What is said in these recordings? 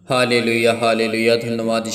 Hallelujah धन्यवाद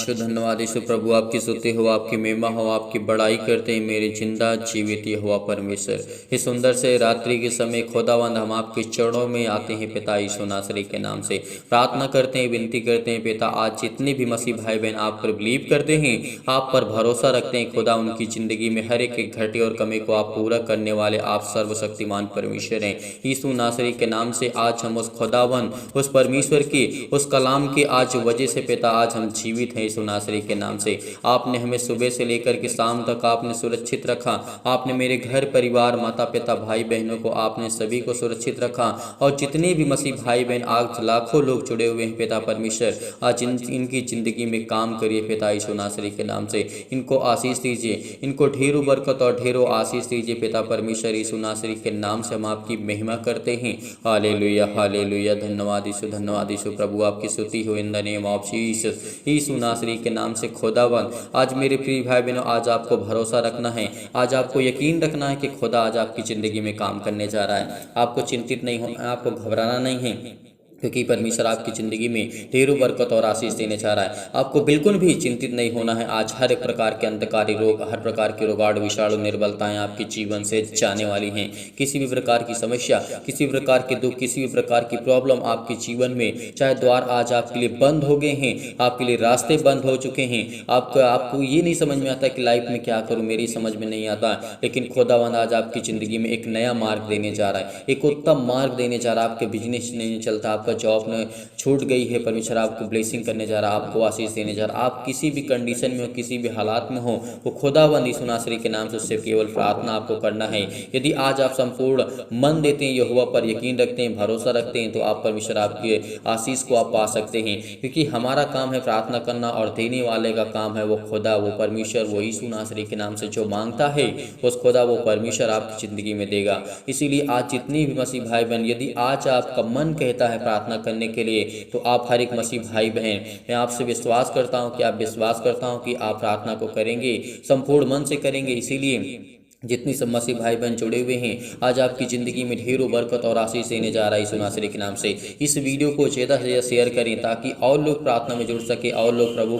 यीशु प्रभु। आपकी स्तुति हो, आपकी महिमा हो, आपकी बड़ाई करते हैं मेरे जिंदा जीवित हुआ परमेश्वर। इस सुंदर से रात्रि के समय खुदावंद हम आपके चरणों में आते हैं पिता यीशु नासरी के नाम से प्रार्थना करते हैं, विनती करते हैं पिता। आज जितने भी मसीह भाई बहन आप पर बिलीव करते हैं, आप पर भरोसा रखते हैं खुदा, उनकी ज़िंदगी में हर एक घटी और कमी को आप पूरा करने वाले आप सर्वशक्तिमान परमेश्वर हैं। यीशु नासरी के नाम से आज हम उस खुदावन, उस परमेश्वर की, उस कलाम की आज वजह से पिता आज हम जीवित हैं यीशु नासरी के नाम से। आपने हमें सुबह से लेकर के शाम तक आपने सुरक्षित रखा। आपने मेरे घर परिवार, माता पिता, भाई बहनों को आपने सभी को सुरक्षित रखा। और जितने भी मसीह भाई बहन आज लाखों लोग जुड़े हुए हैं पिता परमेश्वर, आज इनकी ज़िंदगी में काम करिए पिता यीशु नासरी के नाम से। इनको आशीष दीजिए, इनको ढेरों बरकत और ढेरों आशीष दीजिए पिता परमेश्वर। यीशु नासरी के नाम से हम आपकी महिमा करते हैं। हालेलुया धन्यवाद यीशु प्रभु। आपकी स्तुति हो in the name of Jesus. Yeshu नासरी के नाम से खुदावन, आज मेरे प्रिय भाई बहनों, आज आपको भरोसा रखना है, आज आपको यकीन रखना है कि खुदा आज आपकी ज़िंदगी में काम करने जा रहा है। आपको चिंतित नहीं होना, आपको घबराना नहीं है, क्योंकि परमेश्वर आपकी ज़िंदगी में ढेरों बरकत और आशीष देने जा रहा है। आपको बिल्कुल भी चिंतित नहीं होना है। आज हर एक प्रकार के अंधकारी रोग, हर प्रकार के रोगाणु, विषाणु, निर्बलताएं आपके जीवन से जाने वाली हैं। किसी भी प्रकार की समस्या, किसी भी प्रकार के दुख, किसी भी प्रकार की प्रॉब्लम आपके जीवन में, चाहे द्वार आज आपके लिए बंद हो गए हैं, आपके लिए रास्ते बंद हो चुके हैं, आपको ये नहीं समझ में आता कि लाइफ में क्या करूँ, मेरी समझ में नहीं आता, लेकिन खुदावंद आज आपकी ज़िंदगी में एक नया मार्ग देने जा रहा है, एक उत्तम मार्ग देने जा रहा है। आपके बिजनेस नहीं चलता, आपका जॉब ने छूट गई है, परमेश्वर आपको ब्लेसिंग करने जा रहा है, आपको आशीष देने जा रहा है। आप किसी भी कंडीशन में हो, किसी भी हालात में हो, वो खुदावंद यीशु नासरी के नाम से उससे केवल प्रार्थना आपको करना है। यदि आज आप संपूर्ण मन देते हैं, यहोवा पर यकीन रखते हैं, भरोसा रखते हैं, तो आप परमेश्वर आपके आशीष को आप पा सकते हैं। क्योंकि हमारा काम है प्रार्थना करना और देने वाले का काम है वो खुदा, वो परमेश्वर, वो यीशु नासरी के नाम से जो मांगता है उस खुदा, वो परमेश्वर आपकी ज़िंदगी में देगा। इसीलिए आज जितनी भी मसीह भाई बहन, यदि आज आपका मन कहता है प्रार्थना करने के लिए, तो आप हर एक मसीह भाई बहन, मैं आपसे विश्वास करता हूं कि आप विश्वास करता हूं कि आप प्रार्थना को करेंगे, संपूर्ण मन से करेंगे। इसीलिए जितनी सब मसीह भाई बहन जुड़े हुए हैं, आज आपकी ज़िंदगी में ढेरों बरकत और आशीष देने जा रहा है यीशु नासरी के नाम से। इस वीडियो को ज़्यादा से ज़्यादा शेयर करें ताकि और लोग प्रार्थना में जुड़ सके, और लोग प्रभु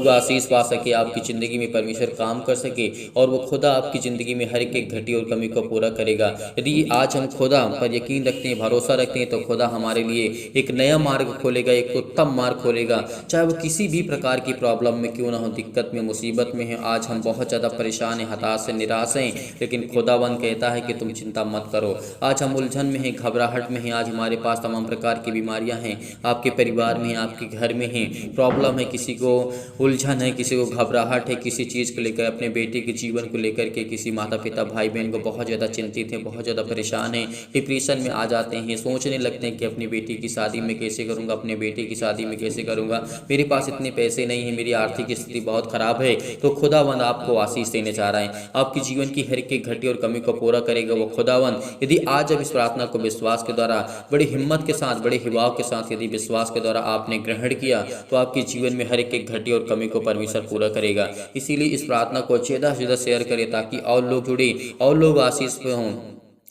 का आशीष पा सके, आपकी ज़िंदगी में परमेश्वर काम कर सके, और वो खुदा आपकी ज़िंदगी में हर एक घटी और कमी को पूरा करेगा। यदि आज हम खुदा पर यकीन रखते हैं, भरोसा रखते हैं, तो खुदा हमारे लिए एक नया मार्ग खोलेगा, एक उत्तम मार्ग खोलेगा। चाहे वो किसी भी प्रकार की प्रॉब्लम में क्यों ना हो, दिक्कत में, मुसीबत में है, आज हम बहुत ज़्यादा परेशान हैं, हताश हैं, निराश हैं, लेकिन खुदावन कहता है कि तुम चिंता मत करो। आज हम उलझन में हैं, घबराहट में हैं, आज हमारे पास तमाम प्रकार की बीमारियां हैं, आपके परिवार में हैं, आपके घर में हैं, प्रॉब्लम है, किसी को उलझन है, किसी को घबराहट है, किसी चीज़ को लेकर, अपने बेटे के जीवन को लेकर के, किसी माता पिता भाई बहन को बहुत ज़्यादा चिंतित हैं, बहुत ज़्यादा परेशान हैं, डिप्रेशन में आ जाते हैं, सोचने लगते हैं कि अपनी बेटी की शादी में कैसे करूँगा, अपने बेटे की शादी में कैसे करूँगा, मेरे पास इतने पैसे नहीं हैं, मेरी आर्थिक स्थिति बहुत ख़राब है। तो खुदावंद आपको आशीष देने जा रहा है, आपकी जीवन की हर एक घटी और कमी को पूरा करेगा वो खुदावंद। यदि आज अब इस प्रार्थना को विश्वास के द्वारा, बड़ी हिम्मत के साथ, बड़े हिवाव के साथ, यदि विश्वास के द्वारा आपने ग्रहण किया, तो आपके जीवन में हर एक घटी और कमी को परमेश्वर पूरा करेगा। इसीलिए इस प्रार्थना को ज़्यादा से ज़्यादा शेयर करें ताकि और लोग जुड़े, और लोग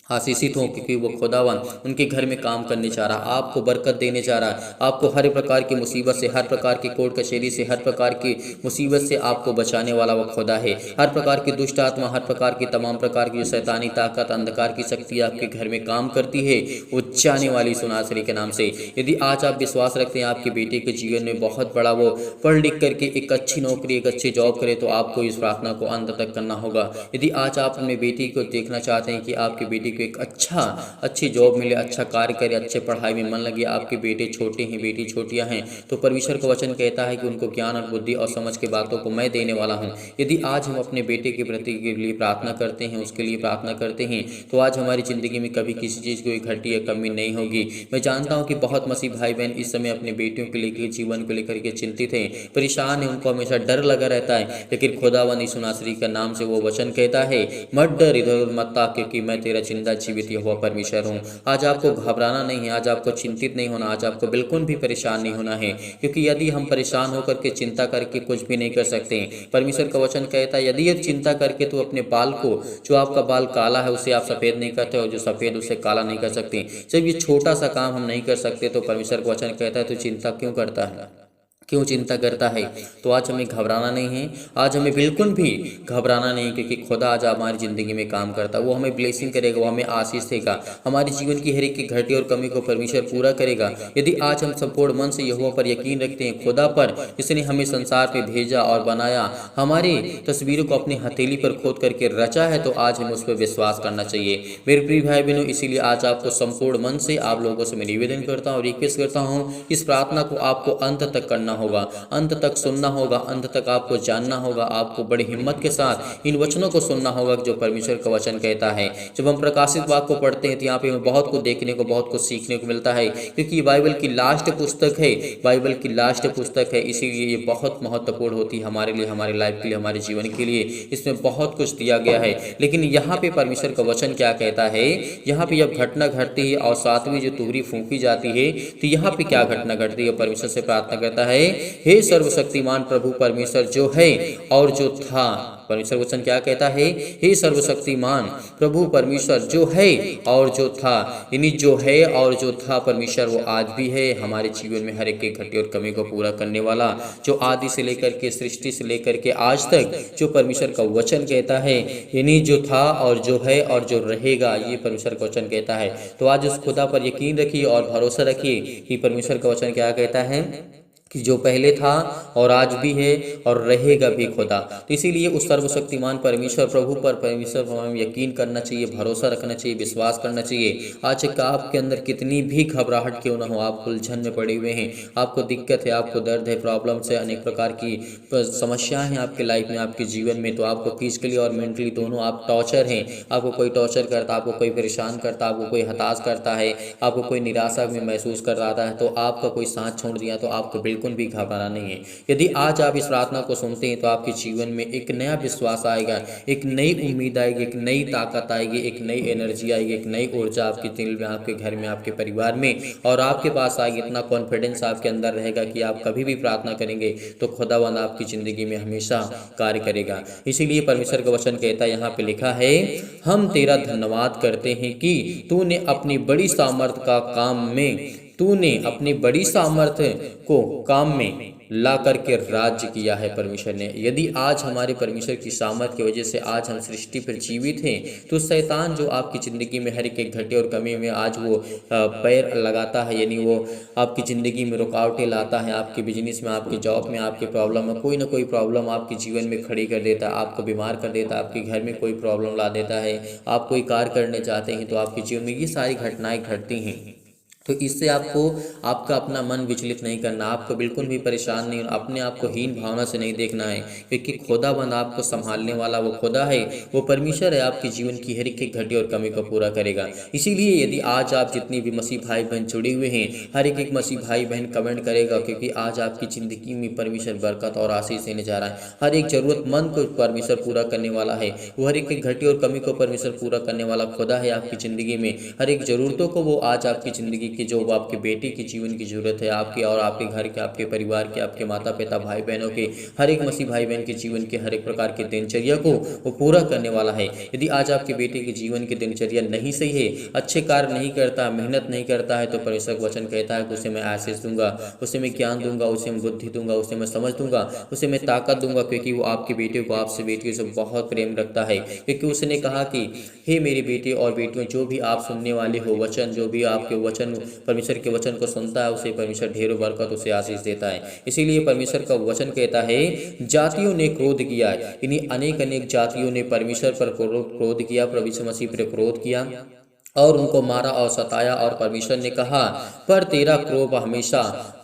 आशीषित हों, क्योंकि वो खुदावन उनके घर में काम करने जा रहा, आपको बरकत देने जा रहा, आपको हर प्रकार की मुसीबत से, हर प्रकार की कोर्ट कचहरी से, हर प्रकार की मुसीबत से आपको बचाने वाला वो खुदा है। हर प्रकार की दुष्ट आत्मा, हर प्रकार की तमाम प्रकार की जो शैतानी ताकत, अंधकार की शक्ति आपके घर में काम करती है, वो जाने वाली यीशु नासरी के नाम से। यदि आज आप विश्वास रखते हैं आपके बेटे के जीवन में बहुत बड़ा वो पढ़ लिख करके एक अच्छी नौकरी, एक अच्छी जॉब करे, तो आपको इस प्रार्थना को अंत तक करना होगा। यदि आज आप अपने बेटी को देखना चाहते हैं कि आपकी बेटी एक अच्छी जॉब मिले, अच्छा कार्य करे, अच्छे पढ़ाई में मन लगे, आपके बेटे छोटे हैं, बेटी छोटियां हैं, तो परमेश्वर का वचन कहता है कि उनको ज्ञान और बुद्धि और समझ के बातों को मैं देने वाला हूं। यदि आज हम अपने बेटे के प्रति के लिए प्रार्थना करते हैं, उसके लिए प्रार्थना करते हैं, तो आज हमारी ज़िंदगी में कभी किसी चीज़ की घटी या कमी नहीं होगी। मैं जानता हूँ कि बहुत मसीह भाई बहन इस समय अपने बेटियों के लेकर, जीवन को लेकर के चिंतित हैं, परेशान हैं, उनको हमेशा डर लगा रहता है, लेकिन खुदावंद यीशु नासरी का नाम से वो वचन कहता है, मत डर, इधर उधर मत ताक, क्योंकि मैं तेरा जिंदा जीवित हुआ परमेश्वर हूँ। आज आपको घबराना नहीं है, आज आपको चिंतित नहीं होना, आज आपको बिल्कुल भी परेशान नहीं होना है, क्योंकि यदि हम परेशान होकर के चिंता करके कुछ भी नहीं कर सकते। परमेश्वर का वचन कहता है, यदि ये चिंता करके तो अपने बाल को, जो आपका बाल काला है उसे आप सफ़ेद नहीं करते, और जो सफ़ेद उसे काला नहीं कर सकते। जब ये छोटा सा काम हम नहीं कर सकते, तो परमेश्वर का वचन कहता है तो चिंता क्यों करता है। क्यों चिंता करता है। तो आज हमें घबराना नहीं है, आज हमें बिल्कुल भी घबराना नहीं, क्योंकि खुदा आज हमारी ज़िंदगी में काम करता है। वो हमें ब्लेसिंग करेगा, वो हमें आशीष देगा, हमारे जीवन की हर एक की घटी और कमी को परमेश्वर पूरा करेगा। यदि आज हम संपूर्ण मन से यहोवा पर यकीन रखते हैं, खुदा पर जिसने हमें संसार पे भेजा और बनाया, हमारी तस्वीरों को अपनी हथेली पर खोद करके रचा है, तो आज हमें उस पर विश्वास करना चाहिए। मेरे प्रिय भाई बहनों, इसीलिए आज आपको संपूर्ण मन से आप लोगों से मैं निवेदन करता हूँ, रिक्वेस्ट करता हूँ, इस प्रार्थना को आपको अंत तक करना होगा, अंत तक सुनना होगा, अंत तक आपको जानना होगा। आपको बड़ी हिम्मत के साथ इन वचनों को सुनना होगा जो परमेश्वर का वचन कहता है। जब हम प्रकाशित वाक्य को पढ़ते हैं तो यहाँ पे हमें बहुत कुछ देखने को, बहुत कुछ सीखने को मिलता है, क्योंकि बाइबल की लास्ट पुस्तक है, बाइबल की लास्ट पुस्तक है, इसीलिए ये बहुत महत्वपूर्ण होती है हमारे लिए, हमारे लाइफ के लिए, हमारे जीवन के लिए। इसमें बहुत कुछ दिया गया है। लेकिन यहाँ पे परमेश्वर का वचन क्या कहता है, यहाँ पे जब घटना घटती है और सातवीं जो तुहरी फूंकी जाती है, तो यहाँ पे क्या घटना घटती है। परमेश्वर से प्रार्थना करता है, हे सर्वशक्तिमान प्रभु परमेश्वर जो है और जो था। परमेश्वर वचन क्या कहता है, हे सर्वशक्तिमान प्रभु परमेश्वर जो है और जो था, यानी जो है और जो था परमेश्वर वो आज भी है, हमारे जीवन में हर एक की घटी और कमी को पूरा करने वाला, जो आदि से लेकर के, सृष्टि से लेकर के आज तक जो परमेश्वर का वचन कहता है, यानी जो था और जो है और जो रहेगा, ये परमेश्वर का वचन कहता है। तो आज उस खुदा पर यकीन रखिए और भरोसा रखिए कि परमेश्वर का वचन क्या कहता है, कि जो पहले था और आज भी है और रहेगा भी खुदा। तो इसीलिए उस सर्वशक्तिमान परमेश्वर प्रभु पर, परमेश्वर पर हमें यकीन करना चाहिए, भरोसा रखना चाहिए, विश्वास करना चाहिए। आज का आपके अंदर कितनी भी घबराहट क्यों ना हो, आप उलझन में पड़े हुए हैं, आपको दिक्कत है, आपको दर्द है, प्रॉब्लम्स है, अनेक प्रकार की समस्याएं हैं आपके लाइफ में, आपके जीवन में, तो आपको फिजिकली और मेंटली दोनों आप टॉर्चर हैं, आपको कोई टॉर्चर करता, आपको कोई परेशान करता, आपको कोई हताश करता है, आपको कोई निराशा में महसूस कर रहा है, तो आपका कोई साथ छोड़ दिया, तो आपको बिल्कुल भी घबराना नहीं है। यदि आज आप इस प्रार्थना को सुनते हैं तो आपके जीवन में एक नया विश्वास आएगा, एक नई उम्मीद आएगी, एक नई ताकत आएगी, एक नई एनर्जी आएगी, एक नई ऊर्जा आपके दिल में, आपके घर में, आपके परिवार में और आपके पास आएगी। इतना कॉन्फिडेंस आपके अंदर रहेगा कि आप कभी भी प्रार्थना करेंगे तो खुदावंद आपकी जिंदगी में हमेशा कार्य करेगा। इसीलिए परमेश्वर का वचन कहता है, यहाँ पे लिखा है, हम तेरा धन्यवाद करते हैं कि तूने अपनी बड़ी सामर्थ का काम में, तूने अपनी बड़ी सामर्थ्य को काम में ला करके राज्य किया है। परमेश्वर ने, यदि आज हमारे परमेश्वर की सामर्थ की वजह से आज हम सृष्टि पर जीवित हैं, तो शैतान जो आपकी ज़िंदगी में हर एक घटे और कमी में आज वो पैर लगाता है, यानी वो आपकी ज़िंदगी में रुकावटें लाता है, आपके बिजनेस में, आपके जॉब में, आपके प्रॉब्लम में, कोई ना कोई प्रॉब्लम आपके जीवन में खड़ी कर देता है, आपको बीमार कर देता है, आपके घर में कोई प्रॉब्लम ला देता है, आप कोई कार्य करने चाहते हैं तो आपके जीवन में ये सारी घटनाएँ घटती हैं। तो इससे आपको आपका अपना मन विचलित नहीं करना, आपको बिल्कुल भी परेशान नहीं, अपने आप को हीन भावना से नहीं देखना है, क्योंकि खुदाबंद आपको संभालने वाला वो खुदा है, वो परमेश्वर है, आपके जीवन की हर एक घटी और कमी को पूरा करेगा। इसीलिए यदि आज आप जितनी भी मसीह भाई बहन जुड़े हुए हैं, हर एक मसीह भाई बहन कमेंट करेगा, क्योंकि आज आपकी ज़िंदगी में परमेश्वर बरकत और आशीष देने जा रहा है। हर एक ज़रूरतमंद को परमेश्वर पूरा करने वाला है, वो हर एक घटी और कमी को परमेश्वर पूरा करने वाला खुदा है आपकी ज़िंदगी में। हर एक ज़रूरतों को वो आज आपकी ज़िंदगी कि जो आपके बेटे के जीवन की जरूरत है, आपकी और आपके घर के, आपके परिवार के, आपके माता पिता भाई बहनों के, हर एक मसीह भाई बहन के जीवन के हर एक प्रकार के दिनचर्या को वो पूरा करने वाला है। यदि आज आपके बेटे के जीवन की दिनचर्या नहीं सही है, अच्छे कार्य नहीं करता, मेहनत नहीं करता है, तो परमेश्वर का वचन कहता है कि उसे मैं आशीष दूंगा, उसे मैं ज्ञान दूंगा, उसे मैं बुद्धि दूंगा, उसे मैं समझ दूंगा, उसे मैं ताकत दूंगा, क्योंकि वो आपके बेटे को, आपसे बेटियों से बहुत प्रेम रखता है। क्योंकि उसने कहा कि हे मेरे बेटे और बेटियों, जो भी आप सुनने वाले हो वचन, जो भी आपके वचन परमेश्वर के वचन को सुनता है, उसे परमेश्वर ढेरों बरकत, उसे आशीष देता है। इसीलिए परमेश्वर का वचन कहता है, जातियों ने क्रोध किया, यानी अनेक अनेक जातियों ने परमेश्वर पर क्रोध किया, प्रभु यीशु मसीह पर क्रोध किया और उनको मारा और सताया। और परमेश्वर ने कहा, पर तेरा क्रोध हमेशा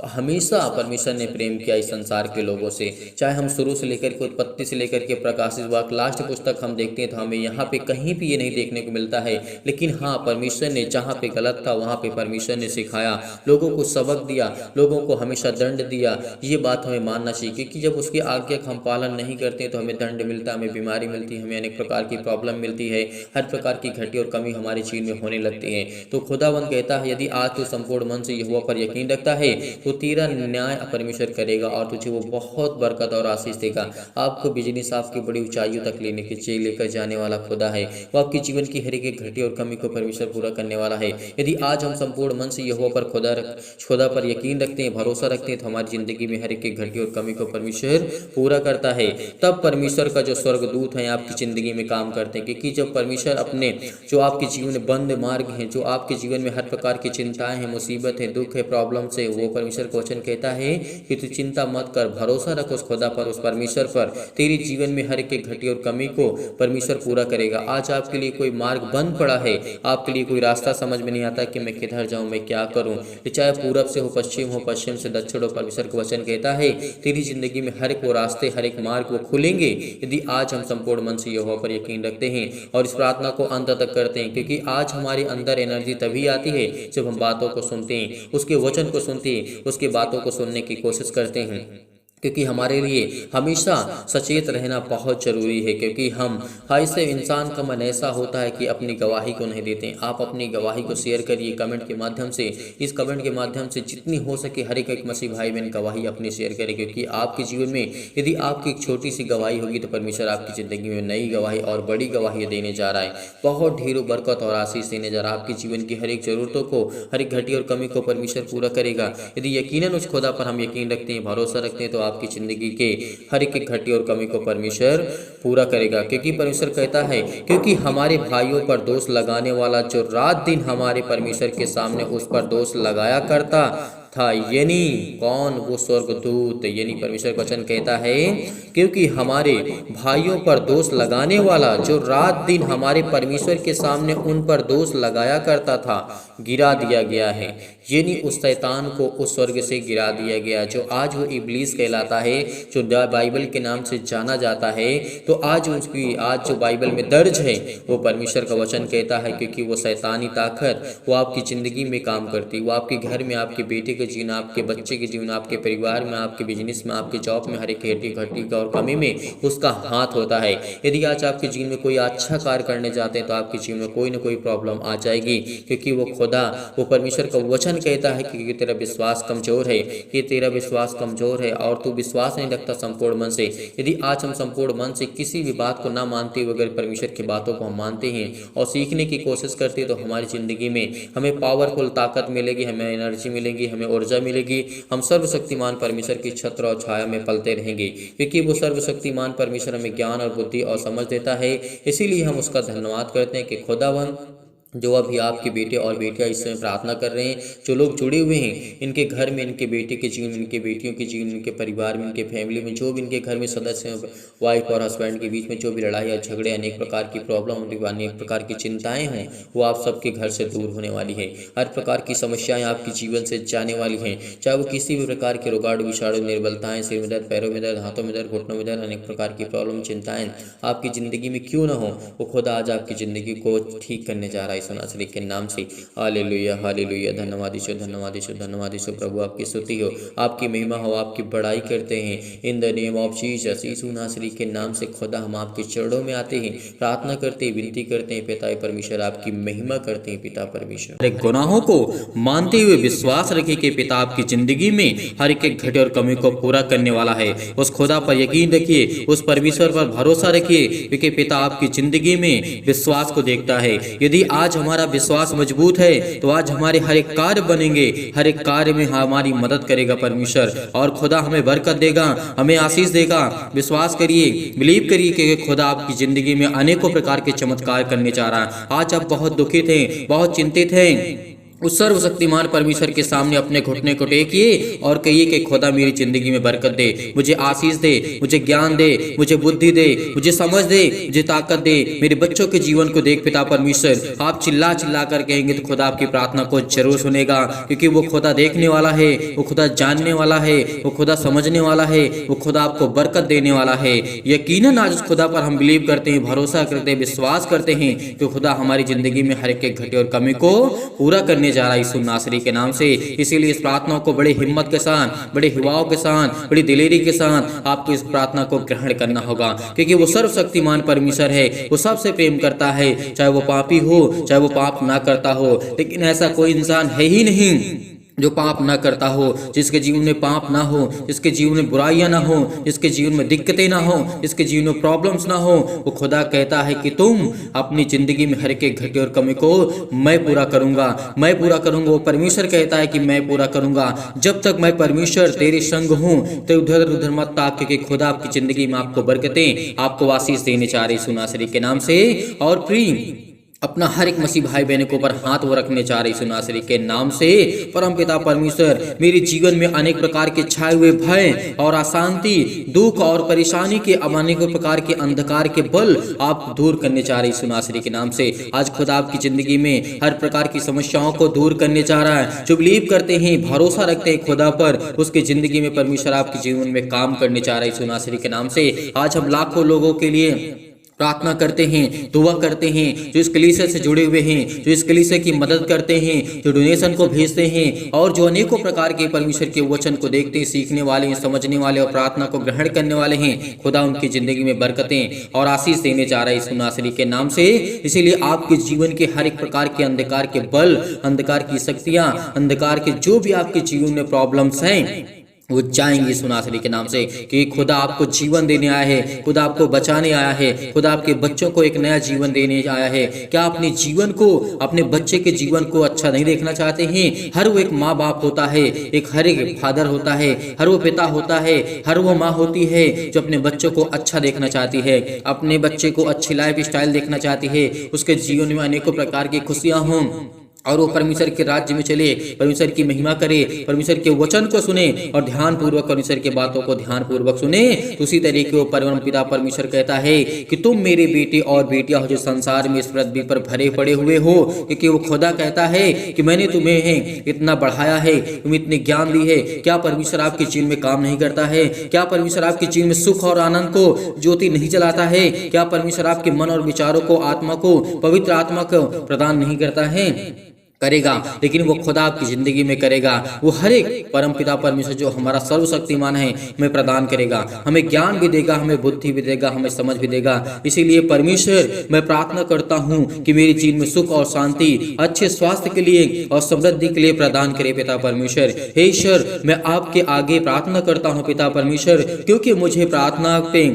हमेशा परमेश्वर ने प्रेम किया इस संसार के लोगों से। चाहे हम शुरू से लेकर के, उत्पत्ति से लेकर के प्रकाशित वाक्य लास्ट पुस्तक हम देखते हैं तो हमें यहाँ पे कहीं भी ये नहीं देखने को मिलता है। लेकिन हाँ, परमेश्वर ने जहाँ पे गलत था वहाँ पे परमेश्वर ने सिखाया, लोगों को सबक दिया, लोगों को हमेशा दंड दिया। ये बात हमें मानना चाहिए, क्योंकि जब उसकी आज्ञा का हम पालन नहीं करते तो हमें दंड मिलता है, हमें बीमारी मिलती है, हमें अनेक प्रकार की प्रॉब्लम मिलती है, हर प्रकार की घटी और कमी हमारे जीवन में होने लगते हैं। तो खुदावंद कहता है यदि आज तू संपूर्ण मन से यहोवा पर यकीन रखता है तो तेरा न्याय परमेश्वर करेगा और तुझे वो बहुत बरकत और आशीष देगा। आपको बिजनेस आपकी बड़ी ऊंचाइयों तक लेकर जाने वाला खुदा है। वो आपके जीवन की हर एक घटी और कमी को परमेश्वर पूरा करने वाला है। यदि आज हम संपूर्ण मन से यहोवा पर खुदा पर यकीन रखते हैं, भरोसा रखते हैं, तो हमारी जिंदगी में हर एक घटी और कमी को परमेश्वर पूरा करता है। तब परमेश्वर का जो स्वर्गदूत है आपकी जिंदगी में काम करते हैं, क्योंकि जब परमेश्वर अपने जो आपके जीवन में बंद मार्ग हैं, जो आपके जीवन में हर प्रकार की चिंताएं हैं, मुसीबत है, दुख है, प्रॉब्लम से, वो परमेश्वर का वचन कहता है कि तू चिंता मत कर, भरोसा रख उस खुदा पर, उस परमेश्वर पर। तेरी जीवन में हर एक घटी और कमी को परमेश्वर पूरा करेगा। आज आपके लिए कोई मार्ग बंद पड़ा है, आपके लिए कोई रास्ता समझ में नहीं आता कि मैं किधर जाऊं, मैं क्या करूं, चाहे पूरब से हो, पश्चिम से दक्षिण हो, परमेश्वर का वचन कहता है तेरी जिंदगी में हर एक वो रास्ते, हर एक मार्ग वो खुलेंगे यदि आज हम संपूर्ण मन से यहोवा पर यकीन रखते हैं और इस प्रार्थना को अंत तक करते हैं। क्योंकि आज हमारे अंदर एनर्जी तभी आती है जब हम बातों को सुनते हैं, उसके वचन को सुनते हैं, उसके बातों को सुनने की कोशिश करते हैं। क्योंकि हमारे लिए हमेशा सचेत रहना बहुत ज़रूरी है, क्योंकि हम ऐसे इंसान का मन ऐसा होता है कि अपनी गवाही को नहीं देते। आप अपनी गवाही को शेयर करिए कमेंट के माध्यम से। इस कमेंट के माध्यम से जितनी हो सके हर एक मसीह भाई बहन गवाही अपनी शेयर करें, क्योंकि आपके जीवन में यदि आपकी एक छोटी सी गवाही होगी तो परमेश्वर आपकी ज़िंदगी में नई गवाही और बड़ी गवाही देने जा रहा है। बहुत ढेरों बरकत और आशीष देने जा रहा है। आपकी जीवन की हर एक ज़रूरतों को, हर एक घटी और कमी को परमेश्वर पूरा करेगा। यदि यकीनन उस खुदा पर हम यकीन रखते हैं, भरोसा रखते हैं, तो आपकी जिंदगी के हर एक घटी और कमी को परमेश्वर पूरा करेगा। क्योंकि परमेश्वर कहता है क्योंकि हमारे भाइयों पर दोष लगाने वाला जो रात दिन हमारे परमेश्वर के सामने उस पर दोष लगाया करता था, यानी कौन? वो स्वर्गदूत, यानी परमेश्वर का वचन कहता है क्योंकि हमारे भाइयों पर दोष लगाने वाला जो रात दिन हमारे परमेश्वर के सामने उन पर दोष लगाया करता था, गिरा दिया गया है। यानी उस शैतान को उस स्वर्ग से गिरा दिया गया, जो आज वो इब्लीस कहलाता है, जो बाइबल के नाम से जाना जाता है। तो आज जो बाइबल में दर्ज है वो परमेश्वर का वचन कहता है क्योंकि वो शैतानी ताकत वो आपकी ज़िंदगी में काम करती, वो आपके घर में, आपके बेटे के जीवन, आपके बच्चे के जीवन, आपके परिवार में, आपके बिजनेस में, आपके जॉब में, हर एक घटी का और कमी में उसका हाथ होता है। यदि आज आपके जीवन में कोई अच्छा कार्य करने जाते हैं तो आपके जीवन में कोई ना कोई प्रॉब्लम आ जाएगी, क्योंकि वो खुदा, वो परमेश्वर का वचन कहता है कि तेरा विश्वास कमजोर है, कि तेरा विश्वास कमजोर है और तू विश्वास नहीं रखता संपूर्ण मन से। यदि आज हम संपूर्ण मन से किसी भी बात को ना मानते हुए अगर परमेश्वर की बातों को हम मानते हैं और सीखने की कोशिश करते हैं तो हमारी ज़िंदगी में हमें पावरफुल ताकत मिलेगी, हमें एनर्जी मिलेगी, हमें ऊर्जा मिलेगी। हम सर्वशक्तिमान परमेश्वर की छत्र और छाया में पलते रहेंगे, क्योंकि वो सर्वशक्तिमान परमेश्वर हमें ज्ञान और बुद्धि और समझ देता है। इसीलिए हम उसका धन्यवाद करते हैं कि खुदावन जो अभी आपके बेटे और बेटियां इस समय प्रार्थना कर रहे हैं, जो लोग जुड़े हुए हैं, इनके घर में, इनके बेटे के जीवन में, इनके बेटियों के जीवन में, इनके परिवार में, इनके फैमिली में, जो भी इनके घर में सदस्य हैं, वाइफ और हस्बैंड के बीच में जो भी लड़ाई और झगड़े, अनेक प्रकार की प्रॉब्लम, अनेक प्रकार की चिंताएं हैं, वो आप सबके घर से दूर होने वाली है। हर प्रकार की समस्याएं आपके जीवन से जाने वाली हैं, चाहे वो किसी भी प्रकार के रोगाणु, विषाणु, निर्बलताएं, सिर में दर्द, पैरों में दर्द, हाथों में दर्द, घुटनों में दर्द, अनेक प्रकार की प्रॉब्लम, चिंताएं आपकी ज़िंदगी में क्यों ना हो, वो खुदा आज आपकी ज़िंदगी को ठीक करने जा रहा है यीशु नासरी के नाम से। Hallelujah, hallelujah. धन्यवाद यीशु, धन्यवाद यीशु, धन्यवाद यीशु। प्रभु आपकी स्तुति हो, आपकी महिमा हो, आपकी बड़ाई करते हैं in the name of Jesus. Yeshu नासरी के नाम से खुदा हम आपके चरणों में आते हैं, प्रार्थना करते हैं, विनती करते हैं। पिता परमेश्वर आपकी महिमा करते हैं। पिता परमेश्वर गुनाहों को मानते हुए विश्वास रखें कि पिता आपकी जिंदगी में हर एक घटे और कमी को पूरा करने वाला है। उस खुदा पर यकीन रखिए, उस परमेश्वर पर भरोसा रखिए, क्योंकि पिता आपकी जिंदगी में विश्वास को देखता है। यदि आज हमारा विश्वास मजबूत है तो आज हमारे हर एक कार्य बनेंगे, हर एक कार्य में हमारी मदद करेगा परमेश्वर, और खुदा हमें बरकत देगा, हमें आशीष देगा। विश्वास करिए, बिलीव करिए कि खुदा आपकी जिंदगी में अनेकों प्रकार के चमत्कार करने जा रहा है। आज आप बहुत दुखित हैं, बहुत चिंतित हैं, उस सर्वशक्तिमान परमेश्वर के सामने अपने घुटने को टेकिए और कहिए कि खुदा मेरी जिंदगी में बरकत दे, मुझे आशीष दे, मुझे ज्ञान दे, मुझे बुद्धि दे, मुझे समझ दे, मुझे ताकत दे, मेरे बच्चों के जीवन को देख पिता परमेश्वर। आप चिल्ला चिल्ला कर कहेंगे तो खुदा आपकी प्रार्थना को जरूर सुनेगा, क्योंकि वो खुदा देखने वाला है, वो खुदा जानने वाला है, वो खुदा समझने वाला है, वो खुदा आपको बरकत देने वाला है। यकीनन आज उस खुदा पर हम बिलीव करते हैं, भरोसा करते हैं, विश्वास करते हैं कि खुदा हमारी जिंदगी में हर एक घटे और कमी को पूरा करने करने जा रहा है यीशु नासरी के नाम से। इसीलिए इस प्रार्थना को बड़े हिम्मत के साथ, बड़े हिवाओं के साथ, बड़ी दिलेरी के साथ आपको इस प्रार्थना को ग्रहण करना होगा, क्योंकि वो सर्वशक्तिमान परमेश्वर है। वो सबसे प्रेम करता है, चाहे वो पापी हो, चाहे वो पाप ना करता हो। लेकिन ऐसा कोई इंसान है ही नहीं जो पाप ना करता हो, जिसके जीवन में पाप ना हो, जिसके जीवन में बुराइयां ना हो, जिसके जीवन में दिक्कतें ना हो, जिसके जीवन में प्रॉब्लम्स ना हो। वो खुदा कहता है कि तुम अपनी जिंदगी में हर एक घटे और कमी को मैं पूरा करूंगा, मैं पूरा करूंगा। वो परमेश्वर कहता है कि मैं पूरा करूंगा। जब तक मैं परमेश्वर तेरे संग हूँ तो उधर उधर मत ताक, क्योंकि खुदा आपकी जिंदगी में आपको बरकतें, आपको आशीष देने चाह रहे यीशु नासरी के नाम से। और प्रिय अपना हर एक मसीह भाई बहनों के ऊपर हाथ वो रखने जा रहे यीशु नासरी के नाम से। परम पिता परमेश्वर, मेरे जीवन में अनेक प्रकार के छाए हुए भय और अशांति, दुख और परेशानी के अनेक प्रकार के अंधकार के बल आप दूर करने जा रहे यीशु नासरी के नाम से। आज खुदा आपकी जिंदगी में हर प्रकार की समस्याओं को दूर करने जा रहा है। जो बिलीव करते हैं, भरोसा रखते हैं खुदा पर, उसकी जिंदगी में परमेश्वर आपके जीवन में काम करने जा रहा है यीशु नासरी के नाम से। आज हम लाखों लोगों के लिए प्रार्थना करते हैं, दुआ करते हैं, जो इस कलीसिया से जुड़े हुए हैं, जो इस कलीसिया की मदद करते हैं, जो डोनेशन को भेजते हैं, और जो अनेकों प्रकार के परमेश्वर के वचन को देखते हैं, सीखने वाले हैं, समझने वाले और प्रार्थना को ग्रहण करने वाले हैं। खुदा उनकी जिंदगी में बरकतें और आशीष देने जा रहा है यीशु नासरी के नाम से। इसीलिए आपके जीवन के हर एक प्रकार के अंधकार के बल, अंधकार की शक्तियां, अंधकार के जो भी आपके जीवन में प्रॉब्लम्स हैं, वो जाएंगे यीशु नासरी के नाम से। कि खुदा आपको जीवन देने आया है, खुदा आपको बचाने आया है, खुदा आपके बच्चों को एक नया जीवन देने आया है। क्या अपने जीवन को, अपने बच्चे के जीवन को अच्छा नहीं देखना चाहते हैं? हर वो एक माँ बाप होता है, हर एक फादर होता है, हर वो पिता होता है, हर वो माँ होती है जो अपने बच्चों को अच्छा देखना चाहती है, अपने बच्चे को अच्छी लाइफ स्टाइल देखना चाहती है, उसके जीवन में अनेकों प्रकार की खुशियाँ हों और वो परमेश्वर के राज्य में चले, परमेश्वर की महिमा करे, परमेश्वर के वचन को सुने और ध्यान पूर्वक परमेश्वर की बातों को ध्यान पूर्वक सुने। तो उसी तरीके वो परम पिता परमेश्वर कहता है कि तुम मेरे बेटे और बेटियां हो जो संसार में इस पृथ्वी पर भरे पड़े हुए हो, क्योंकि वो खुदा कहता है कि मैंने तुम्हें इतना बढ़ाया है, तुम्हें इतने ज्ञान दी है। क्या परमेश्वर आपके जीवन में काम नहीं करता है? क्या परमेश्वर आपके जीवन में सुख और आनंद को ज्योति नहीं जलाता है? क्या परमेश्वर आपके मन और विचारों को, आत्मा को, पवित्र आत्मा को प्रदान नहीं करता है? करेगा, लेकिन वो खुदा आपकी जिंदगी में करेगा। वो हर एक परम पिता परमेश्वर जो हमारा सर्वशक्तिमान है हमें प्रदान करेगा, हमें ज्ञान भी देगा, हमें बुद्धि भी देगा, हमें समझ भी देगा। इसीलिए परमेश्वर, मैं प्रार्थना करता हूँ कि मेरे जीवन में सुख और शांति, अच्छे स्वास्थ्य के लिए और समृद्धि के लिए प्रदान करे पिता परमेश्वर। हे ईश्वर, मैं आपके आगे प्रार्थना करता हूँ पिता परमेश्वर, क्योंकि मुझे प्रार्थना पे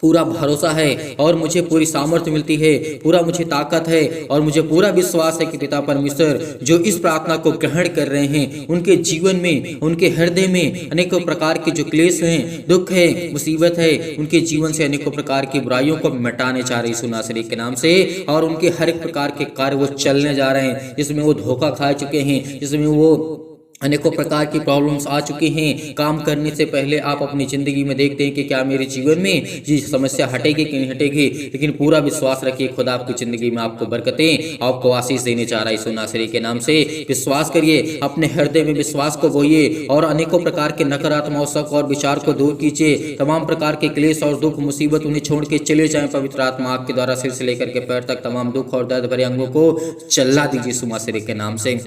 पूरा भरोसा है और मुझे पूरी सामर्थ्य मिलती है, पूरा मुझे ताकत है और मुझे पूरा विश्वास है कि पिता परमेश्वर जो इस प्रार्थना को ग्रहण कर रहे हैं, उनके जीवन में, उनके हृदय में अनेकों प्रकार के जो क्लेश हैं, दुख है, मुसीबत है, उनके जीवन से अनेकों प्रकार की बुराइयों को मिटाने जा रहे यीशु नासरी के नाम से। और उनके हर एक प्रकार के कार्य वो चलने जा रहे हैं जिसमें वो धोखा खा चुके हैं, जिसमें वो अनेकों प्रकार की प्रॉब्लम्स आ चुकी हैं। काम करने से पहले आप अपनी ज़िंदगी में देखते हैं कि क्या मेरे जीवन में ये समस्या हटेगी कि नहीं हटेगी, लेकिन पूरा विश्वास रखिए खुदा आपकी ज़िंदगी में आपको बरकतें, आपको आशीष देने जा रहा है यीशु नासरी के नाम से। विश्वास करिए, अपने हृदय में विश्वास को बोइए और अनेकों प्रकार के नकारात्मक शक और विचार को दूर कीजिए। तमाम प्रकार के क्लेश और दुख मुसीबत उन्हें छोड़ के चले जाएं। पवित्र आत्मा आपके द्वारा सिर से लेकर के पैर तक तमाम दुख और दर्द भरे अंगों को चला दीजिए यीशु नासरी के नाम से,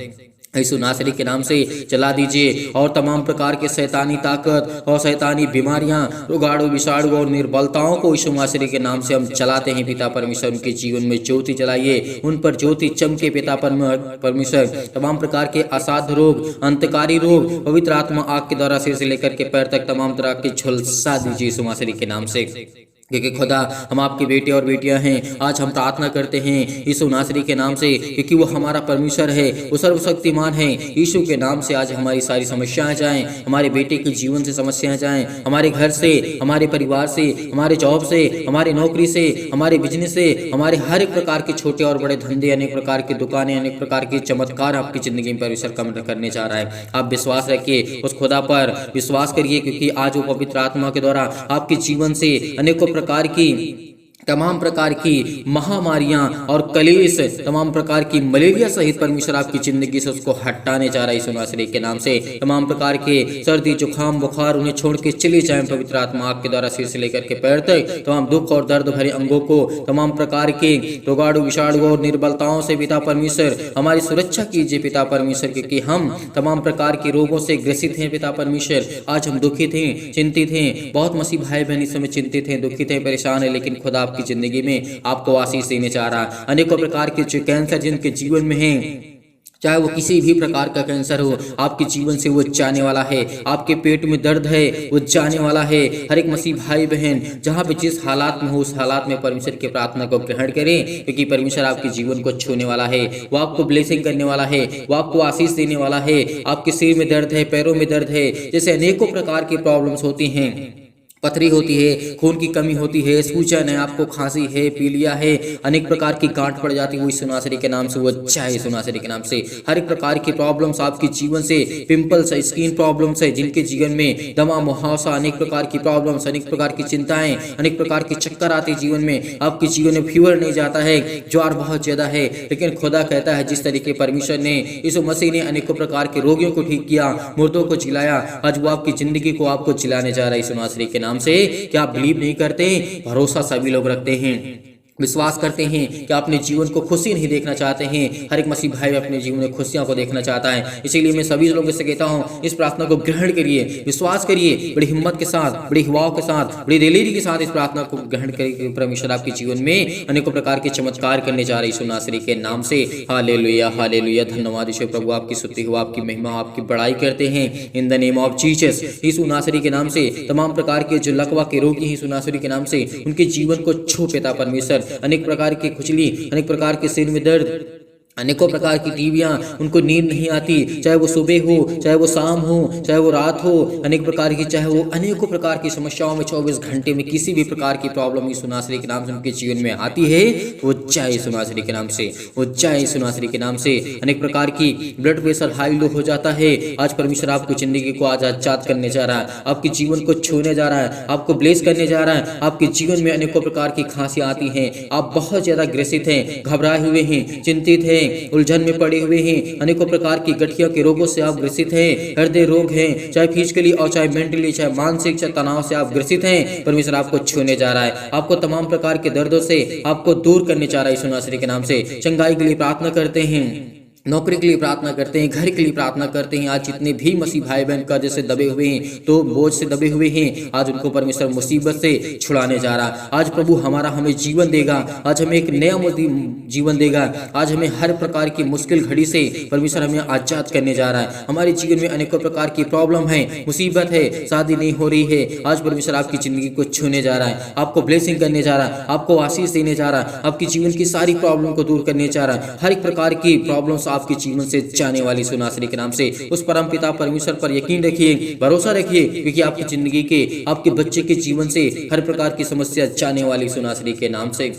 यीशु नासरी के नाम से चला दीजिए। और तमाम प्रकार के शैतानी ताकत और शैतानी बीमारियां, रोगाणु, विषाणु और निर्बलताओं को यीशु नासरी के नाम से हम चलाते हैं पिता परमेश्वर। उनके जीवन में ज्योति जलाइए, उन पर ज्योति चमके पिता परमेश्वर। तमाम प्रकार के असाध्य रोग, अंतकारी रोग पवित्र आत्मा आग के द्वारा सिर से लेकर के पैर तक तमाम तरह के झुलसा दीजिए यीशु नासरी के नाम से, क्योंकि खुदा हम आपके बेटे और बेटियां हैं। आज हम प्रार्थना करते हैं यीशु नासरी के नाम से, क्योंकि वो हमारा परमेश्वर है, वो सर्वशक्तिमान है। यीशु के नाम से आज हमारी सारी समस्याएं जाएं, हमारे बेटे के जीवन से समस्याएं जाएं, हमारे घर से, हमारे परिवार से, हमारे जॉब से, हमारी नौकरी से, हमारे बिजनेस से, हमारे हर एक प्रकार के छोटे और बड़े धंधे, अनेक प्रकार की दुकानें, अनेक प्रकार के चमत्कार आपकी जिंदगी में परमेश्वर कम करने जा रहा है। आप विश्वास रखिए, उस खुदा पर विश्वास करिए, क्योंकि आज वो पवित्र आत्मा के द्वारा आपके जीवन से अनेकों प्रकार की तमाम प्रकार की महामारियां और कलेश, तमाम प्रकार की मलेरिया सहित परमेश्वर आपकी जिंदगी से उसको हटाने जा रहा है यीशु नासरी के नाम से। तमाम प्रकार के सर्दी जुकाम बुखार उन्हें छोड़ के चले जाएं पवित्र आत्मा आपके द्वारा सिर से लेकर के पैर तक। तमाम दुख और दर्द भरे अंगों को, तमाम प्रकार के रोगाणु विषाणु और निर्बलताओं से पिता परमेश्वर हमारी सुरक्षा कीजिए पिता परमेश्वर, क्योंकि हम तमाम प्रकार के रोगों से ग्रसित हैं पिता परमेश्वर। आज हम दुखित हैं, चिंतित हैं, बहुत मसीह भाई बहन इस समय चिंतित हैं, दुखित हैं, परेशान है, लेकिन खुदा की जिंदगी में आपको आशीष देने जा रहा है। अनेकों प्रकार के जो कैंसर जिनके जीवन में हैं, चाहे वो किसी भी प्रकार का कैंसर हो, आपके जीवन से वो जाने वाला है। आपके पेट में दर्द है, वो जाने वाला है। हर एक मसीह भाई बहन जहाँ पे जिस हालात में हो, उस हालात में परमेश्वर की प्रार्थना को ग्रहण करें, क्योंकि परमेश्वर आपके जीवन को छूने वाला है। वो आपको ब्लेसिंग करने वाला है, वो आपको आशीष देने वाला है। आपके सिर में दर्द है, पैरों में दर्द है, जैसे अनेकों प्रकार की प्रॉब्लम्स होती हैं, पथरी होती है, खून की कमी होती है, सूजन है, आपको खांसी है, पीलिया है, अनेक प्रकार की गांठ पड़ जाती है, वो यीशु नासरी के नाम से वो अच्छा है यीशु नासरी के नाम से। हर एक प्रकार की प्रॉब्लम्स आपके जीवन से, पिंपल्स है, स्किन प्रॉब्लम्स है, जिनके जीवन में दमा मुहावसा, अनेक प्रकार की प्रॉब्लम्स, अनेक प्रकार की चिंताएं, अनेक प्रकार के चक्कर आते हैं जीवन में, आपके जीवन में फीवर नहीं जाता है, ज्वार बहुत ज्यादा है, लेकिन खुदा कहता है जिस तरीके परमेश्वर ने यीशु मसीह ने अनेकों प्रकार के रोगियों को ठीक किया, मुर्दों को जिलाया, आज वो आपकी जिंदगी को आपको जिलाने जा रहा है यीशु नासरी के नाम से। क्या आप बिलीव नहीं करते? भरोसा सभी लोग रखते हैं, विश्वास करते हैं कि अपने जीवन को खुशी नहीं देखना चाहते हैं। हर एक मसीह भाई अपने जीवन में खुशियां को देखना चाहता है। इसीलिए मैं सभी लोगों से कहता हूं, इस प्रार्थना को ग्रहण करिए, विश्वास करिए, बड़ी हिम्मत के साथ, बड़ी हवाओं के साथ, बड़ी दिलेरी के साथ इस प्रार्थना को ग्रहण करिए। परमेश्वर आपके जीवन में अनेकों प्रकार के चमत्कार करने जा रहे यीशु नासरी के नाम से। हालेलुया, हालेलुया, धन्यवाद यीशु प्रभु, आपकी स्तुति हो, आपकी महिमा, आपकी बड़ाई करते हैं in the name of Jesus. Yeshu नासरी के नाम से तमाम प्रकार के जो लकवा के रोगी हैं यीशु नासरी के नाम से, उनके जीवन को छू पिता परमेश्वर। अनेक प्रकार की खुजली, अनेक प्रकार के सिर में दर्द, अनेकों प्रकार की टीवियां, उनको नींद नहीं आती, चाहे वो सुबह हो, चाहे वो शाम हो, चाहे वो रात हो, अनेक प्रकार की, चाहे वो अनेकों प्रकार की समस्याओं में 24 घंटे में किसी भी प्रकार की प्रॉब्लम यीशु नासरी के नाम से उनके जीवन में आती है, वो जाए यीशु नासरी के नाम से, वो जाए यीशु नासरी के नाम से। अनेक प्रकार की ब्लड प्रेशर हाई लो हो जाता है, आज परमेश्वर आपकी जिंदगी को आज आजाद करने जा रहा है, आपके जीवन को छूने जा रहा है, आपको ब्लेस करने जा रहा है। आपके जीवन में अनेकों प्रकार की खांसियां आती हैं, आप बहुत ज्यादा ग्रसित हैं, घबराए हुए हैं, चिंतित हैं, उलझन में पड़े हुए हैं, अनेकों प्रकार की गठिया के रोगों से आप ग्रसित हैं, हृदय रोग हैं, चाहे फिजिकली और चाहे मेंटली, चाहे मानसिक, चाहे तनाव से आप ग्रसित हैं, परमेश्वर आपको छूने जा रहा है। आपको तमाम प्रकार के दर्दों से आपको दूर करने जा रहा है यीशु नासरी के नाम से। चंगाई के लिए प्रार्थना करते हैं, नौकरी के लिए प्रार्थना करते हैं, घर के लिए प्रार्थना करते हैं। आज जितने भी मसीह भाई बहन कर्ज से दबे हुए हैं, तो बोझ से दबे हुए हैं, आज उनको परमेश्वर मुसीबत से छुड़ाने जा रहा है। आज प्रभु हमें जीवन देगा, आज हमें एक नया जीवन देगा, आज हमें हर प्रकार की मुश्किल घड़ी से परमेश्वर हमें आजाद करने जा रहा है। हमारे जीवन में अनेकों प्रकार की प्रॉब्लम है, मुसीबत है, शादी नहीं हो रही है, आज परमेश्वर आपकी जिंदगी को छूने जा रहा है, आपको ब्लेसिंग करने जा रहा है, आपको आशीष देने जा रहा है, आपकी जीवन की सारी प्रॉब्लम को दूर करने जा रहा है। हर एक प्रकार की प्रॉब्लम आपके जीवन से जाने वाली यीशु नासरी के नाम से। उस परम पिता परमेश्वर पर यकीन रखिए, भरोसा रखिए, क्योंकि आपकी जिंदगी के, आपके बच्चे के जीवन से हर प्रकार की समस्या जाने वाली यीशु नासरी के नाम से।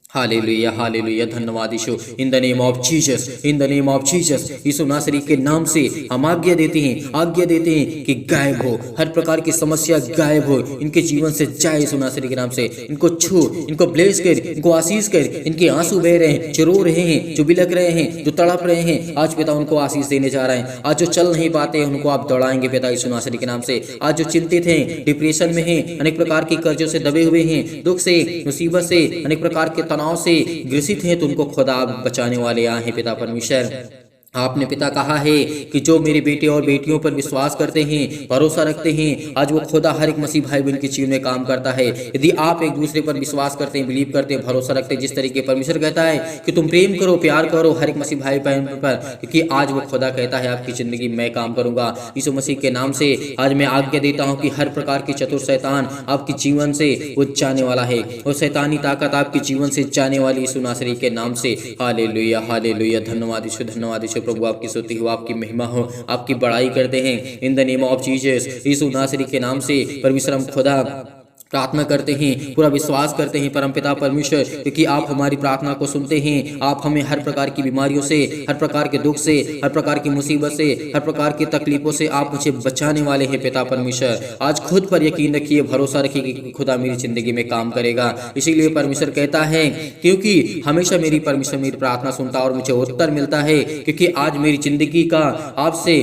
हालेलुया, हालेलुया, धन्यवाद Yeshu, in the name of Jesus, in the name of Jesus. Yeshu नासरी के नाम से हम आज्ञा देते हैं कि गायब हो, हर प्रकार की समस्या गायब हो, इनके जीवन से जाए यीशु नासरी के नाम से। इनको छू, इनको ब्लेस कर, इनको आशीष कर। इनके आंसू बह रहे हैं, जो रो रहे हैं, जो बिलक रहे हैं, जो तड़प रहे हैं, आज पिता उनको आशीष देने जा रहे हैं। आज जो चल नहीं पाते हैं, उनको आप दौड़ाएंगे पिता यीशु नासरी के नाम से। आज जो चिंतित हैं, डिप्रेशन में हैं, अनेक प्रकार के कर्जों से दबे हुए हैं, दुख से, मुसीबत से, अनेक प्रकार के तनाव से ग्रसित हैं, तो उनको खुदा बचाने वाले आए हैं पिता परमेश्वर। आपने पिता कहा है कि जो मेरे बेटे और बेटियों पर विश्वास करते हैं, भरोसा रखते हैं, आज वो खुदा हर एक मसीह भाई बहन के जीवन में काम करता है। यदि आप एक दूसरे पर विश्वास करते हैं, बिलीव करते हैं, भरोसा रखते हैं, जिस तरीके परमेश्वर कहता है कि तुम प्रेम करो, प्यार करो हर एक मसीह भाई बहन पर, क्योंकि आज वो खुदा कहता है आपकी जिंदगी मैं काम करूंगा। यीशु मसीह के नाम से आज मैं आज्ञा देता हूँ कि हर प्रकार की चतुर शैतान आपके जीवन से वो जाने वाला है, और शैतानी ताकत आपके जीवन से जाने वाली यीशु नासरी के नाम से। हालेलुया, हालेलुया, धन्यवाद यीशु, धन्यवाद यीशु प्रभु, आपकी स्तुति हो, आपकी महिमा हो, आपकी बड़ाई करते हैं in the name of Jesus. Yeshu नासरी के नाम से परमेश्वर हम खुदा प्रार्थना करते हैं, पूरा विश्वास करते हैं परमपिता परमेश्वर, क्योंकि आप हमारी प्रार्थना को सुनते हैं। आप हमें हर प्रकार की बीमारियों से, हर प्रकार के दुख से, हर प्रकार की मुसीबत से, हर प्रकार की तकलीफों से आप मुझे बचाने वाले हैं पिता परमेश्वर। आज खुद पर यकीन रखिए, भरोसा रखिए कि खुदा मेरी जिंदगी में काम करेगा। इसीलिए परमेश्वर कहता है, क्योंकि हमेशा मेरी परमेश्वर मेरी प्रार्थना सुनता और मुझे उत्तर मिलता है, क्योंकि आज मेरी जिंदगी का आपसे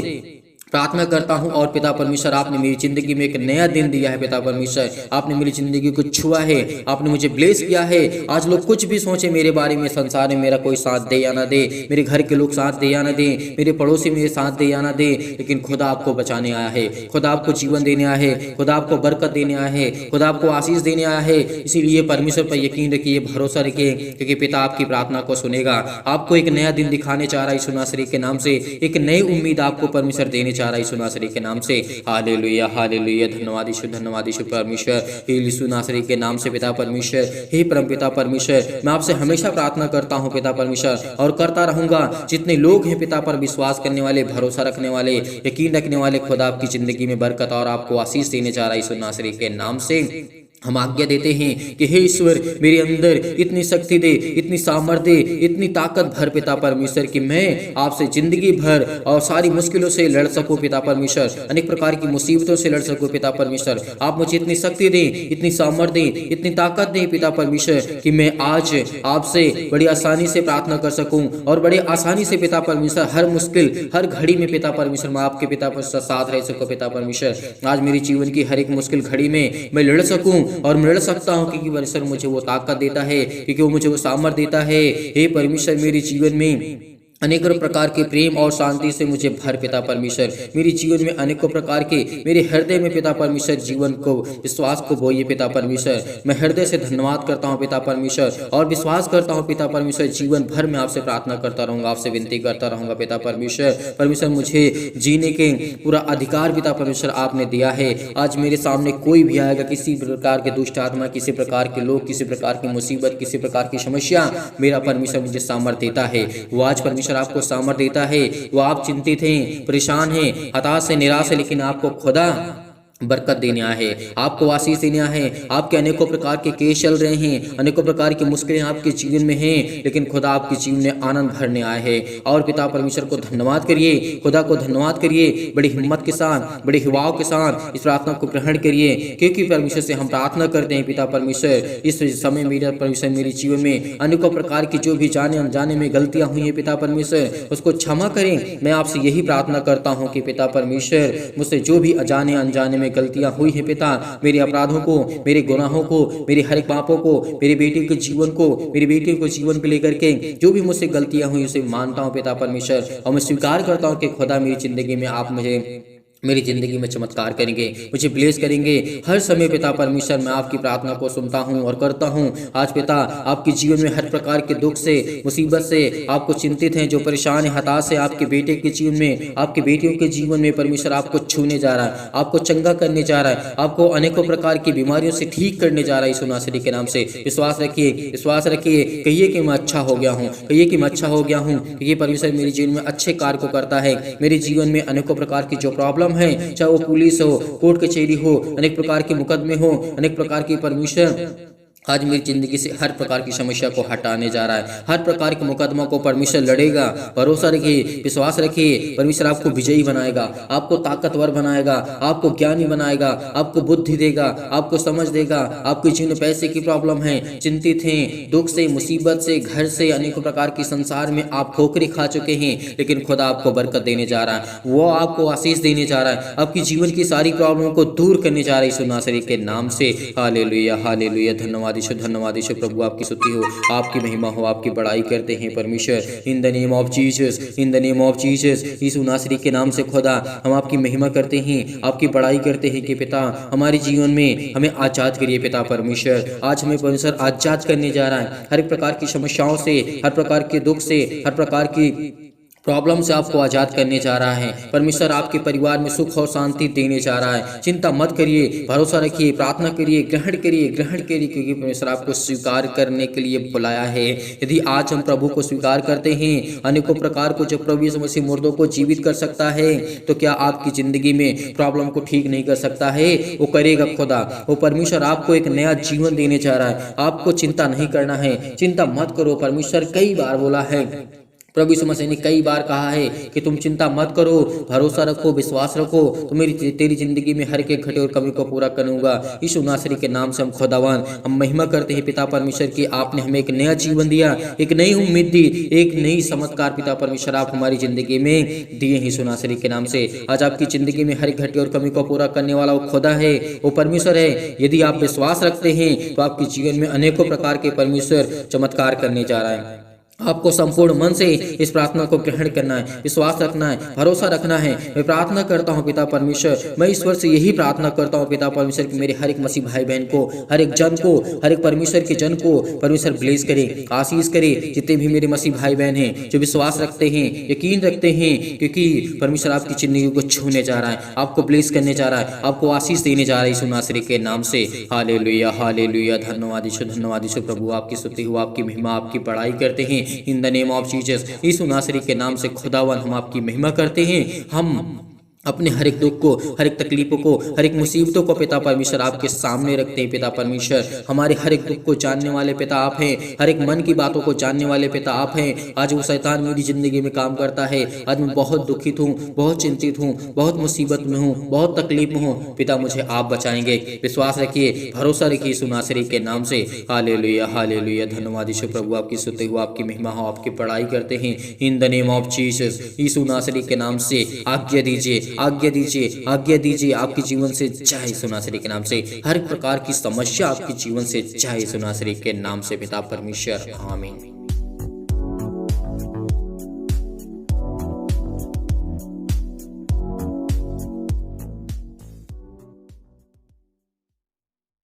प्रार्थना करता हूं और पिता परमेश्वर आपने मेरी जिंदगी में एक नया दिन दिया है। पिता परमेश्वर आपने मेरी जिंदगी को छुआ है, आपने मुझे ब्लेस किया है। आज लोग कुछ भी सोचे मेरे बारे में, संसार में मेरा कोई साथ दे या ना दे, मेरे घर के लोग साथ दे या ना दे, मेरे पड़ोसी मेरे साथ दे या ना दे, लेकिन खुदा आपको बचाने आया है, खुदा आपको जीवन देने आया है, खुदा आपको बरकत देने आया है, खुदा आपको आशीष देने आया है। इसीलिए परमेश्वर पर यकीन रखिए, भरोसा रखिए, क्योंकि पिता आपकी प्रार्थना को सुनेगा। आपको एक नया दिन दिखाने चाह रहा है यीशु नासरी के नाम से, एक नई उम्मीद आपको परमेश्वर देने चाह रहा है यीशु नासरी के नाम से। हालेलुया हालेलुया, धन्यवाद यीशु परमेश्वर, यीशु नासरी के नाम से पिता परमेश्वर। हे परम पिता परमेश्वर, मैं आपसे हमेशा प्रार्थना करता हूँ पिता परमेश्वर, और करता रहूंगा। जितने लोग हैं पिता पर विश्वास करने वाले, भरोसा रखने वाले, यकीन रखने वाले, खुदा आपकी जिंदगी में बरकत और आपको आशीष देने जा रहा है यीशु नासरी के नाम से। हम आज्ञा देते हैं कि हे ईश्वर, मेरे अंदर इतनी शक्ति दे, इतनी सामर्थ्य दे, इतनी ताकत भर पिता परमेश्वर, कि मैं आपसे जिंदगी भर और सारी मुश्किलों से लड़ सकूं पिता परमेश्वर, अनेक प्रकार की मुसीबतों से लड़ सकूं पिता परमेश्वर। आप मुझे इतनी शक्ति दें, इतनी सामर्थ्य दें, इतनी ताकत दें पिता परमेश्वर, कि मैं आज आपसे बड़ी आसानी से प्रार्थना कर सकूं और बड़े आसानी से पिता परमेश्वर हर मुश्किल, हर घड़ी में पिता परमेश्वर मैं आपके पिता परमेश्वर साथ रह सकूं पिता परमेश्वर। आज मेरी जीवन की हर एक मुश्किल घड़ी में मैं लड़ सकूं और मैं लड़ सकता हूं, क्योंकि परमेश्वर मुझे वो ताकत देता है, क्योंकि वो मुझे वो सामर्थ्य देता है। हे परमेश्वर, मेरे जीवन में अनेकों प्रकार के प्रेम और शांति से मुझे भर पिता परमेश्वर। मेरे जीवन में अनेकों प्रकार के, मेरे हृदय में पिता परमेश्वर जीवन को, विश्वास को बोइए पिता परमेश्वर। मैं हृदय से धन्यवाद करता हूँ पिता परमेश्वर, और विश्वास करता हूँ पिता परमेश्वर, जीवन भर में आपसे प्रार्थना करता रहूंगा, आपसे विनती करता रहूंगा पिता परमेश्वर। परमेश्वर, मुझे जीने के पूरा अधिकार पिता परमेश्वर आपने दिया है। आज मेरे सामने कोई भी आएगा, किसी प्रकार के दुष्ट आत्मा, किसी प्रकार के लोग, किसी प्रकार की मुसीबत, किसी प्रकार की समस्या, मेरा परमेश्वर मुझे सामर्थ्य देता है। वो आज परमेश्वर आपको सामर्थ्य देता है। वो आप चिंतित हैं, परेशान हैं, हताश हैं, निराश है, लेकिन आपको खुदा बरकत देने आया है, आपको आशीष देने आया है। आपके अनेकों प्रकार के केस चल रहे हैं, अनेकों प्रकार की मुश्किलें आपके जीवन में हैं, लेकिन खुदा आपके जीवन में आनंद भरने आए हैं। और पिता परमेश्वर को धन्यवाद करिए, खुदा को धन्यवाद करिए, बड़ी हिम्मत के साथ, बड़े हिवाओं के साथ इस प्रार्थना को ग्रहण करिए, क्योंकि परमेश्वर से हम प्रार्थना करते हैं पिता परमेश्वर। इस समय मेरा परमेश्वर मेरे जीवन में अनेकों प्रकार की जो भी जाने अनजाने में गलतियां हुई हैं पिता परमेश्वर, उसको क्षमा करें। मैं आपसे यही प्रार्थना करता हूँ कि पिता परमेश्वर, मुझसे जो भी अजाने अनजाने में गलतियां हुई हैं पिता, मेरे अपराधों को, मेरे गुनाहों को, मेरे हर एक पापों को, मेरे बेटे के जीवन को, मेरी बेटी को जीवन को लेकर के जो भी मुझसे गलतियां हुई उसे मानता हूं पिता परमेश्वर, और मैं स्वीकार करता हूं कि खुदा मेरी जिंदगी में आप मुझे, मेरी जिंदगी में चमत्कार करेंगे, मुझे ब्लेस करेंगे हर समय पिता परमेश्वर। मैं आपकी प्रार्थना को सुनता हूं और करता हूं। आज पिता, आपके जीवन में हर प्रकार के दुख से, मुसीबत से आपको चिंतित हैं, जो परेशान है, हताश है, आपके बेटे के जीवन में, आपके बेटियों के जीवन में परमेश्वर आपको छूने जा रहा है, आपको चंगा करने जा रहा है, आपको अनेकों प्रकार की बीमारियों से ठीक करने जा रहा है यीशु नासरी के नाम से। विश्वास रखिए, विश्वास रखिए, कहिए कि मैं अच्छा हो गया हूँ, कहिए कि मैं अच्छा हो गया हूँ, क्योंकि परमेश्वर मेरे जीवन में अच्छे कार्य को करता है। मेरे जीवन में अनेकों प्रकार की जो प्रॉब्लम है, चाहे वो पुलिस हो, कोर्ट कचहरी हो, अनेक प्रकार के मुकदमे हो, अनेक प्रकार की, परमेश्वर आज मेरी जिंदगी से हर प्रकार की समस्या को हटाने जा रहा है। हर प्रकार के मुकदमा को परमेश्वर लड़ेगा। भरोसा रखिए, विश्वास रखिए, परमेश्वर आपको विजयी बनाएगा, आपको ताकतवर बनाएगा, आपको ज्ञानी बनाएगा, आपको बुद्धि देगा, आपको समझ देगा। आपके जीवन में पैसे की प्रॉब्लम है, चिंतित हैं, दुख से, मुसीबत से, घर से, अनेकों प्रकार की संसार में आप ठोकरें खा चुके हैं, लेकिन खुदा आपको बरकत देने जा रहा है, वो आपको आशीष देने जा रहा है, आपकी जीवन की सारी प्रॉब्लम को दूर करने जा रहा है यीशु नासरी के नाम से। हालेलुया हालेलुया, धन्यवाद यीशु प्रभु, आपकी स्तुति हो, आपकी महिमा हो, आपकी बड़ाई करते हैं परमेश्वर। In the name of Jesus, in the name of Jesus, Yeshu नासरी के नाम से खुदा हम आपकी महिमा करते हैं, आपकी बड़ाई करते हैं कि पिता हमारे जीवन में हमें आजाद करिए पिता परमेश्वर। आज हमें परमेश्वर आजाद करने जा रहा है हर एक प्रकार की समस्याओं से, हर प्रकार के दुख से, हर प्रकार की प्रॉब्लम से आपको आज़ाद करने जा रहा है। परमेश्वर आपके परिवार में सुख और शांति देने जा रहा है। चिंता मत करिए, भरोसा रखिए, प्रार्थना करिए, ग्रहण करिए, क्योंकि परमेश्वर आपको स्वीकार करने के लिए बुलाया है। यदि आज हम प्रभु को स्वीकार करते हैं, अनेकों प्रकार को जब प्रभु यीशु मसीह मुर्दों को जीवित कर सकता है, तो क्या आपकी जिंदगी में प्रॉब्लम को ठीक नहीं कर सकता है? वो करेगा खुदा। वो परमेश्वर आपको एक नया जीवन देने जा रहा है। आपको चिंता नहीं करना है, चिंता मत करो। परमेश्वर कई बार बोला है, प्रभु यीशु मसीह ने कई बार कहा है कि तुम चिंता मत करो, भरोसा रखो, विश्वास रखो, तो तेरी जिंदगी में हर एक घटे और कमी को पूरा करूंगा। यीशु नासरी के नाम से हम खुदावन हम महिमा करते हैं पिता परमेश्वर की। आपने हमें एक नया जीवन दिया, एक नई उम्मीद दी, एक नई चमत्कार पिता परमेश्वर आप हमारी जिंदगी में दिए हैं यीशु नासरी के नाम से। आज आपकी जिंदगी में हर एक घटे और कमी को पूरा करने वाला वो खुदा है, वो परमेश्वर है। यदि आप विश्वास रखते हैं तो आपके जीवन में अनेकों प्रकार के परमेश्वर चमत्कार करने जा रहा है। आपको संपूर्ण मन से इस प्रार्थना को ग्रहण करना है, विश्वास रखना है, भरोसा रखना है। मैं प्रार्थना करता हूँ पिता परमेश्वर, मैं ईश्वर से यही प्रार्थना करता हूँ पिता परमेश्वर कि मेरे हर एक मसीह भाई बहन को, हर एक जन को, हर एक परमेश्वर के जन को परमेश्वर ब्लेस करे, आशीष करे। जितने भी मेरे मसीह भाई बहन हैं जो विश्वास रखते हैं, यकीन रखते हैं, क्योंकि परमेश्वर आपकी जिंदगी को छूने जा रहा है, आपको ब्लेस करने जा रहा है, आपको आशीष देने जा रहा है यीशु नासरी के नाम से। Hallelujah, hallelujah. धन्यवाद यीशु प्रभु, आपकी स्तुति हो, आपकी महिमा, आपकी बड़ाई करते हैं in the name of Jesus. Yeshu नासरी के नाम से खुदावन हम आपकी महिमा करते हैं। हम अपने हर एक दुख को, हर एक तकलीफों को, हर एक मुसीबतों को पिता परमेश्वर आपके सामने रखते हैं। पिता परमेश्वर हमारे हर एक दुख को जानने वाले पिता आप हैं, हर एक मन की बातों को जानने वाले पिता आप हैं। आज वो शैतान मेरी जिंदगी में काम करता है, आज मैं बहुत दुखित हूँ, बहुत चिंतित हूँ, बहुत मुसीबत में हूँ, बहुत तकलीफ में हूँ। पिता मुझे आप बचाएंगे, विश्वास रखिए, भरोसा रखिए यीशु नासरी के नाम से। Hallelujah, hallelujah. धन्यवाद यीशु प्रभु, आपकी स्तुति हो, आपकी महिमा हो, आपकी बड़ाई करते हैं in the name of Jesus. Yeshu नासरी के नाम से आज्ञा दीजिए, आज्ञा दीजिए, आज्ञा दीजिए। आपके जीवन से जाए यीशु नासरी के नाम से, हर प्रकार की समस्या आपके जीवन से जाए यीशु नासरी के नाम से पिता परमेश्वर, आमीन।